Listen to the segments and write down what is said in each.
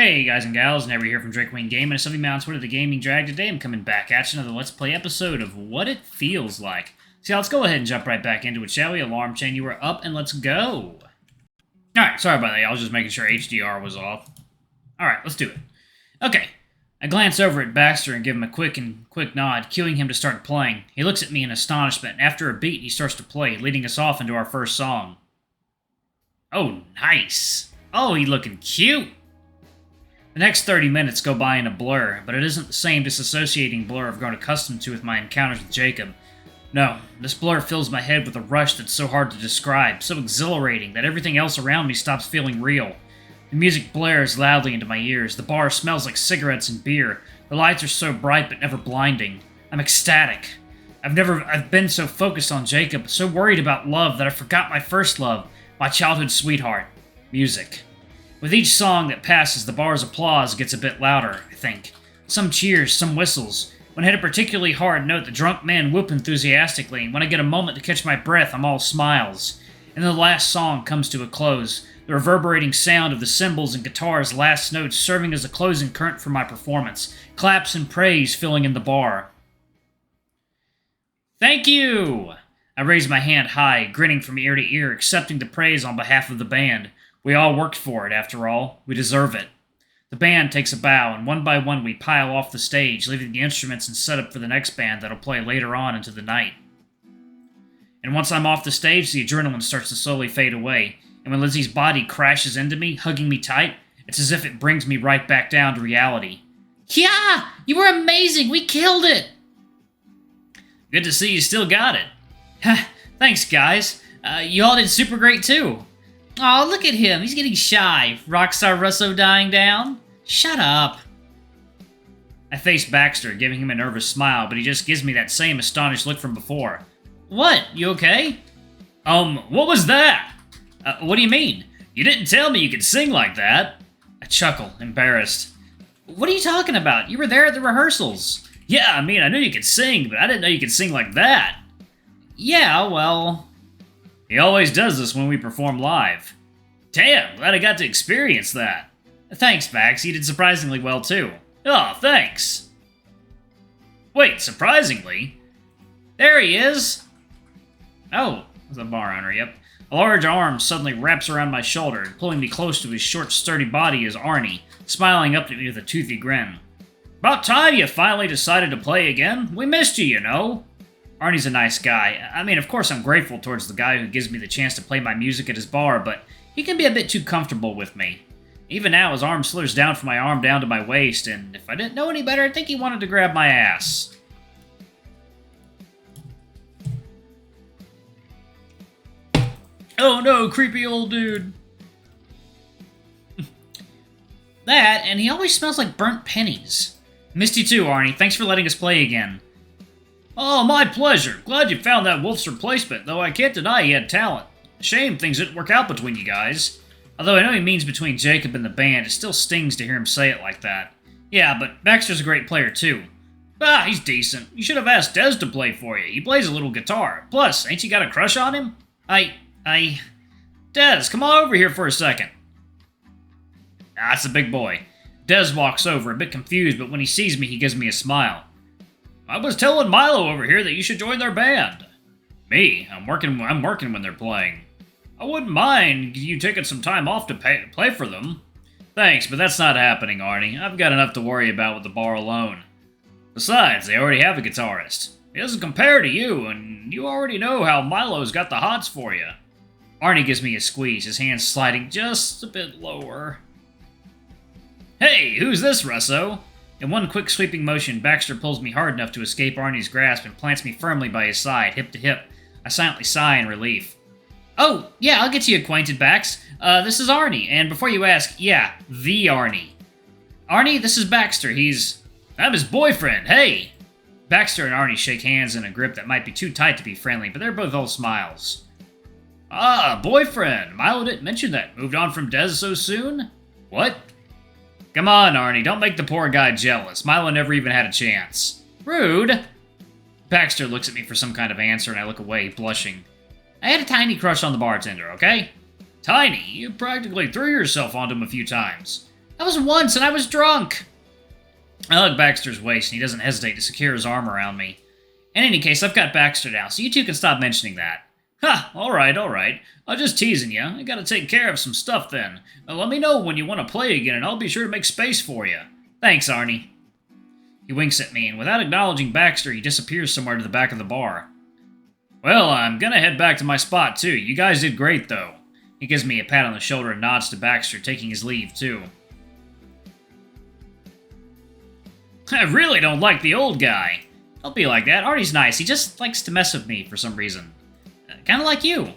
Hey guys and gals, Never here from Drake Wayne Game, and it's something on Twitter, the Gaming Drag. Today I'm coming back at you another Let's Play episode of What It Feels Like. So let's go ahead and jump right back into it, shall we? Alarm chain, you were up, and let's go. Alright, sorry about that, I was just making sure HDR was off. Alright, let's do it. Okay, I glance over at Baxter and give him a quick nod, cueing him to start playing. He looks at me in astonishment, and after a beat he starts to play, leading us off into our first song. Oh, nice. Oh, he looking cute. The next 30 minutes go by in a blur, but it isn't the same disassociating blur I've grown accustomed to with my encounters with Jacob. No, this blur fills my head with a rush that's so hard to describe, so exhilarating that everything else around me stops feeling real. The music blares loudly into my ears, the bar smells like cigarettes and beer, the lights are so bright but never blinding. I'm ecstatic. I've been so focused on Jacob, so worried about love that I forgot my first love, my childhood sweetheart, music. With each song that passes, the bar's applause gets a bit louder, I think. Some cheers, some whistles. When I hit a particularly hard note, the drunk men whoop enthusiastically, and when I get a moment to catch my breath, I'm all smiles. And then the last song comes to a close, the reverberating sound of the cymbals and guitar's last notes serving as a closing current for my performance, claps and praise filling in the bar. Thank you! I raise my hand high, grinning from ear to ear, accepting the praise on behalf of the band. We all worked for it, after all. We deserve it. The band takes a bow, and one by one we pile off the stage, leaving the instruments and set up for the next band that'll play later on into the night. And once I'm off the stage, the adrenaline starts to slowly fade away, and when Lizzie's body crashes into me, hugging me tight, it's as if it brings me right back down to reality. Yeah! You were amazing! We killed it! Good to see you still got it. Thanks, guys. You all did super great, too. Aw, look at him. He's getting shy. Rockstar Russo dying down? Shut up. I face Baxter, giving him a nervous smile, but he just gives me that same astonished look from before. What? You okay? What was that? What do you mean? You didn't tell me you could sing like that. I chuckle, embarrassed. What are you talking about? You were there at the rehearsals. Yeah, I mean, I knew you could sing, but I didn't know you could sing like that. Yeah, well... He always does this when we perform live. Damn, glad I got to experience that. Thanks, Bax. You did surprisingly well, too. Oh, thanks. Wait, surprisingly? There he is. Oh, the bar owner, yep. A large arm suddenly wraps around my shoulder, and pulling me close to his short, sturdy body is Arnie, smiling up at me with a toothy grin. About time you finally decided to play again. We missed you, you know. Arnie's a nice guy. I mean, of course I'm grateful towards the guy who gives me the chance to play my music at his bar, but he can be a bit too comfortable with me. Even now, his arm slithers down from my arm down to my waist, and if I didn't know any better, I'd think he wanted to grab my ass. Oh no, creepy old dude. That, and he always smells like burnt pennies. Missed you too, Arnie. Thanks for letting us play again. Oh, my pleasure. Glad you found that Wolf's replacement, though I can't deny he had talent. Shame things didn't work out between you guys. Although I know he means between Jacob and the band, it still stings to hear him say it like that. Yeah, but Baxter's a great player, too. Ah, he's decent. You should have asked Dez to play for you. He plays a little guitar. Plus, ain't you got a crush on him? Dez, come on over here for a second. Ah, it's a big boy. Dez walks over, a bit confused, but when he sees me, he gives me a smile. I was telling Mylo over here that you should join their band. Me? I'm working when they're playing. I wouldn't mind you taking some time off to play for them. Thanks, but that's not happening, Arnie. I've got enough to worry about with the bar alone. Besides, they already have a guitarist. He doesn't compare to you, and you already know how Mylo's got the hots for you. Arnie gives me a squeeze, his hands sliding just a bit lower. Hey, who's this, Russo? In one quick sweeping motion, Baxter pulls me hard enough to escape Arnie's grasp and plants me firmly by his side, hip to hip. I silently sigh in relief. Oh, yeah, I'll get you acquainted, Bax. This is Arnie, and before you ask, yeah, the Arnie. Arnie, this is Baxter. I'm his boyfriend, hey! Baxter and Arnie shake hands in a grip that might be too tight to be friendly, but they're both all smiles. Ah, boyfriend. Mylo didn't mention that. Moved on from Dez so soon? What? Come on, Arnie, don't make the poor guy jealous. Mylo never even had a chance. Rude. Baxter looks at me for some kind of answer, and I look away, blushing. I had a tiny crush on the bartender, okay? Tiny? You practically threw yourself onto him a few times. That was once, and I was drunk. I hug Baxter's waist, and he doesn't hesitate to secure his arm around me. In any case, I've got Baxter now, so you two can stop mentioning that. Ha, alright. I'm just teasing you. I gotta take care of some stuff then. Let me know when you want to play again, and I'll be sure to make space for you. Thanks, Arnie. He winks at me, and without acknowledging Baxter, he disappears somewhere to the back of the bar. Well, I'm gonna head back to my spot, too. You guys did great, though. He gives me a pat on the shoulder and nods to Baxter, taking his leave, too. I really don't like the old guy. Don't be like that. Artie's nice. He just likes to mess with me for some reason. Kinda like you.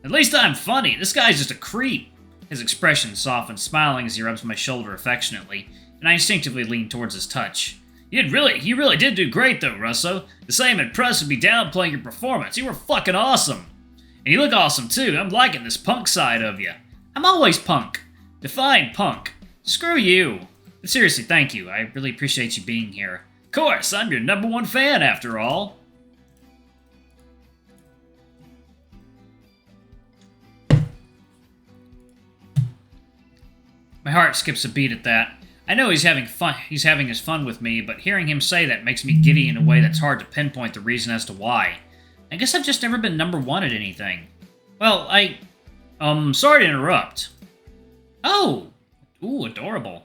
At least I'm funny. This guy's just a creep. His expression softens, smiling as he rubs my shoulder affectionately, and I instinctively lean towards his touch. You really did do great, though, Russo. To say I'm impressed would be downplaying your performance. You were fucking awesome. And you look awesome, too. I'm liking this punk side of you. I'm always punk. Define punk. Screw you. But seriously, thank you. I really appreciate you being here. Of course, I'm your #1 fan, after all. My heart skips a beat at that. I know he's having his fun with me, but hearing him say that makes me giddy in a way that's hard to pinpoint the reason as to why. I guess I've just never been #1 at anything. Well, sorry to interrupt. Oh! Ooh, adorable.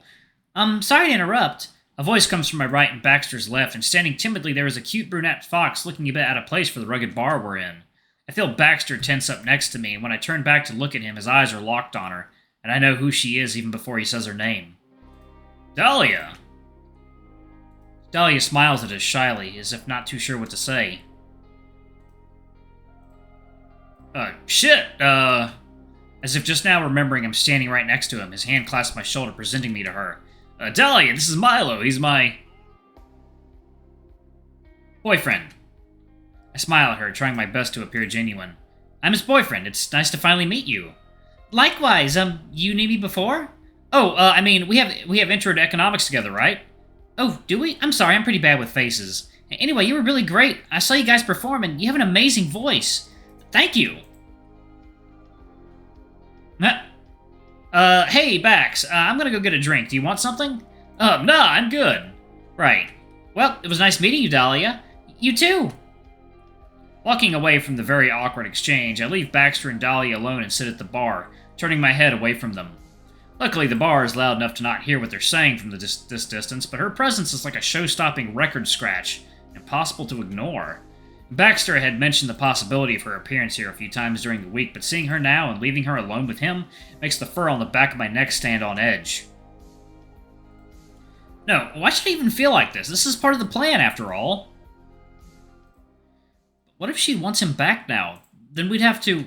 Sorry to interrupt. A voice comes from my right and Baxter's left, and standing timidly there is a cute brunette fox looking a bit out of place for the rugged bar we're in. I feel Baxter tense up next to me, and when I turn back to look at him, his eyes are locked on her, and I know who she is even before he says her name. Dahlia! Dahlia smiles at us shyly, as if not too sure what to say. Shit, As if just now remembering I'm standing right next to him, his hand clasps my shoulder, presenting me to her. Dahlia, this is Mylo. He's my boyfriend. I smile at her, trying my best to appear genuine. I'm his boyfriend. It's nice to finally meet you. Likewise, you knew me before? Oh, I mean, we have intro to economics together, right? Oh, do we? I'm sorry, I'm pretty bad with faces. Anyway, you were really great. I saw you guys perform, and you have an amazing voice. Thank you. Hey, Bax, I'm gonna go get a drink. Do you want something? Nah, I'm good. Right. Well, it was nice meeting you, Dahlia. You too. Walking away from the very awkward exchange, I leave Baxter and Dahlia alone and sit at the bar, turning my head away from them. Luckily, the bar is loud enough to not hear what they're saying from this distance, but her presence is like a show-stopping record scratch, impossible to ignore. Baxter had mentioned the possibility of her appearance here a few times during the week, but seeing her now and leaving her alone with him makes the fur on the back of my neck stand on edge. No, why should I even feel like this? This is part of the plan, after all. What if she wants him back now? Then we'd have to...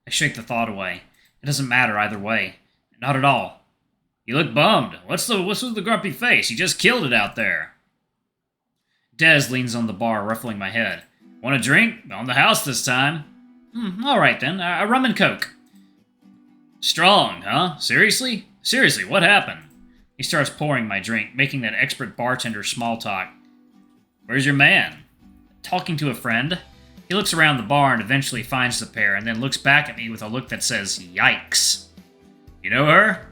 I shake the thought away. It doesn't matter either way. Not at all. You look bummed. What's with the grumpy face? You just killed it out there. Dez leans on the bar, ruffling my head. Want a drink? On the house this time. All right then. A rum and coke. Strong, huh? Seriously? Seriously, what happened? He starts pouring my drink, making that expert bartender small talk. Where's your man? Talking to a friend. He looks around the bar and eventually finds the pair, and then looks back at me with a look that says, yikes. You know her?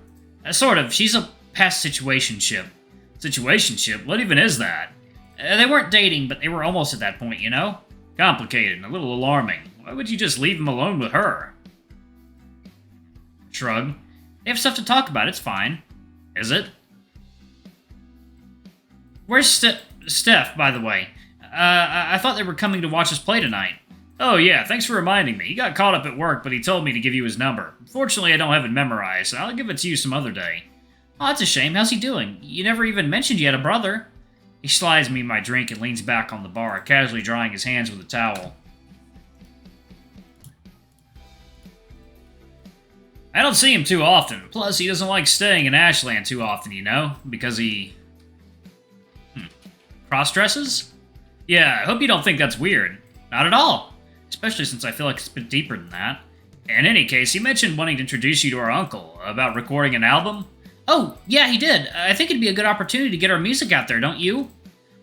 Sort of. She's a past situationship. Situationship? What even is that? They weren't dating, but they were almost at that point, you know? Complicated and a little alarming. Why would you just leave him alone with her? Shrug. They have stuff to talk about, it's fine. Is it? Where's Steph, by the way? I thought they were coming to watch us play tonight. Oh yeah, thanks for reminding me. He got caught up at work, but he told me to give you his number. Fortunately, I don't have it memorized, so I'll give it to you some other day. Oh, that's a shame. How's he doing? You never even mentioned you had a brother. He slides me my drink and leans back on the bar, casually drying his hands with a towel. I don't see him too often. Plus, he doesn't like staying in Ashland too often, you know? Because he... cross-dresses? Yeah, I hope you don't think that's weird. Not at all. Especially since I feel like it's a bit deeper than that. In any case, he mentioned wanting to introduce you to our uncle, about recording an album. Oh, yeah, he did. I think it'd be a good opportunity to get our music out there, don't you?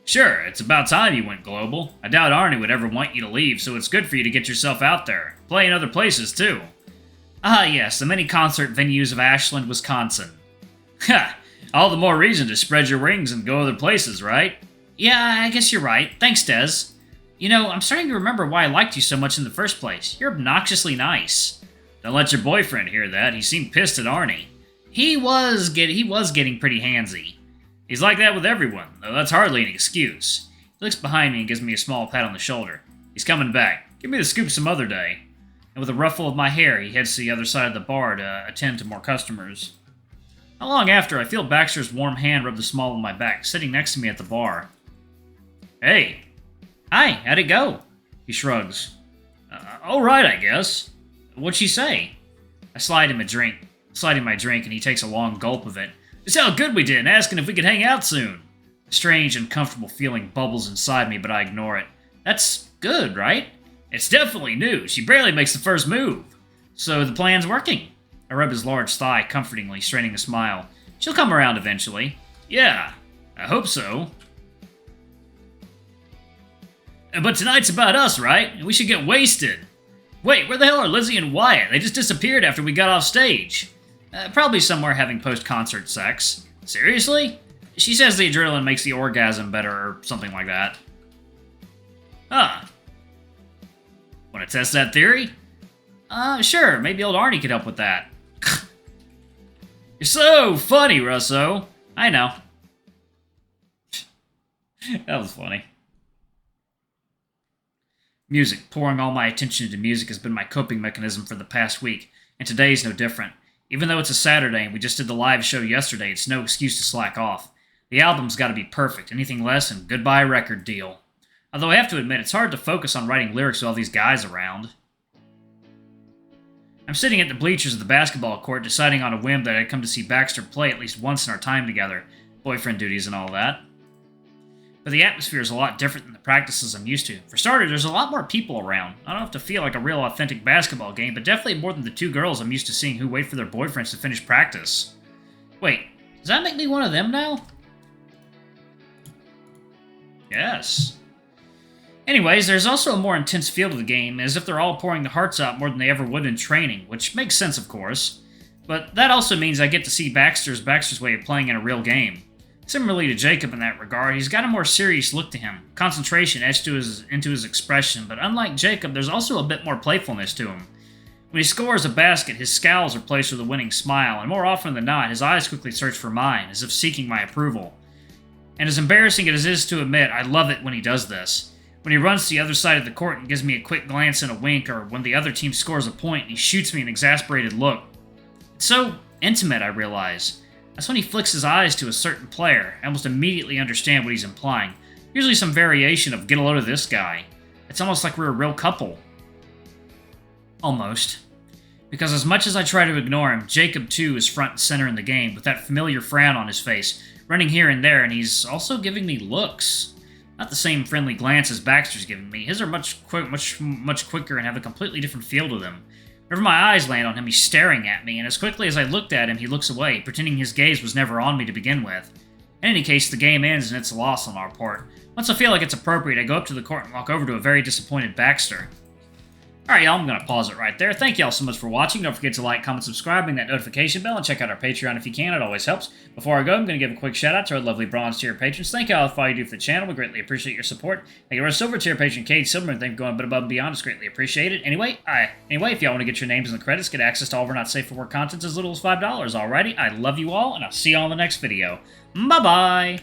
Sure, it's about time you went global. I doubt Arnie would ever want you to leave, so it's good for you to get yourself out there. Play in other places, too. Ah, yes, the many concert venues of Ashland, Wisconsin. Ha! All the more reason to spread your wings and go other places, right? Yeah, I guess you're right. Thanks, Des. You know, I'm starting to remember why I liked you so much in the first place. You're obnoxiously nice. Don't let your boyfriend hear that. He seemed pissed at Arnie. He was getting pretty handsy. He's like that with everyone, though that's hardly an excuse. He looks behind me and gives me a small pat on the shoulder. He's coming back. Give me the scoop some other day. And with a ruffle of my hair, he heads to the other side of the bar to attend to more customers. Not long after, I feel Baxter's warm hand rub the small of my back, sitting next to me at the bar. Hey. Hi, how'd it go? He shrugs. All right, I guess. What'd she say? I slide him my drink, and he takes a long gulp of it. Just how good we did, and asking if we could hang out soon. A strange, uncomfortable feeling bubbles inside me, but I ignore it. That's good, right? It's definitely new. She barely makes the first move. So the plan's working. I rub his large thigh comfortingly, straining a smile. She'll come around eventually. Yeah, I hope so. But tonight's about us, right? And we should get wasted. Wait, where the hell are Lizzie and Wyatt? They just disappeared after we got off stage. Probably somewhere having post-concert sex. Seriously? She says the adrenaline makes the orgasm better or something like that. Huh. Want to test that theory? Sure. Maybe old Arnie could help with that. You're so funny, Russo. I know. That was funny. Music. Pouring all my attention into music has been my coping mechanism for the past week, and today's no different. Even though it's a Saturday and we just did the live show yesterday, it's no excuse to slack off. The album's got to be perfect. Anything less and goodbye record deal. Although I have to admit, it's hard to focus on writing lyrics with all these guys around. I'm sitting at the bleachers of the basketball court, deciding on a whim that I'd come to see Baxter play at least once in our time together. Boyfriend duties and all that. But the atmosphere is a lot different than the practices I'm used to. For starters, there's a lot more people around. I don't have to feel like a real authentic basketball game, but definitely more than the two girls I'm used to seeing who wait for their boyfriends to finish practice. Wait, does that make me one of them now? Yes. Anyways, there's also a more intense feel to the game, as if they're all pouring their hearts out more than they ever would in training, which makes sense, of course. But that also means I get to see Baxter's way of playing in a real game. Similarly to Jacob in that regard, he's got a more serious look to him, concentration etched into his expression, but unlike Jacob, there's also a bit more playfulness to him. When he scores a basket, his scowls are placed with a winning smile, and more often than not, his eyes quickly search for mine, as if seeking my approval. And as embarrassing as it is to admit, I love it when he does this. When he runs to the other side of the court and gives me a quick glance and a wink, or when the other team scores a point and he shoots me an exasperated look. It's so intimate, I realize. That's when he flicks his eyes to a certain player. I almost immediately understand what he's implying. Usually some variation of get a load of this guy. It's almost like we're a real couple. Almost. Because as much as I try to ignore him, Jacob too is front and center in the game, with that familiar frown on his face, running here and there, and he's also giving me looks. Not the same friendly glances Baxter's giving me. His are much quicker and have a completely different feel to them. Whenever my eyes land on him, he's staring at me, and as quickly as I looked at him, he looks away, pretending his gaze was never on me to begin with. In any case, the game ends and it's a loss on our part. Once I feel like it's appropriate, I go up to the court and walk over to a very disappointed Baxter. Alright, y'all, I'm going to pause it right there. Thank y'all so much for watching. Don't forget to like, comment, subscribe, ring that notification bell, and check out our Patreon if you can. It always helps. Before I go, I'm going to give a quick shout out to our lovely bronze tier patrons. Thank y'all for all you do for the channel. We greatly appreciate your support. Thank you to our silver tier patron, Cade Silverman. Thank you for going a bit above and beyond. It's greatly appreciated. Anyway, if y'all want to get your names in the credits, get access to all of our not safe for work content as little as $5. Alrighty, I love you all, and I'll see y'all in the next video. Bye-bye!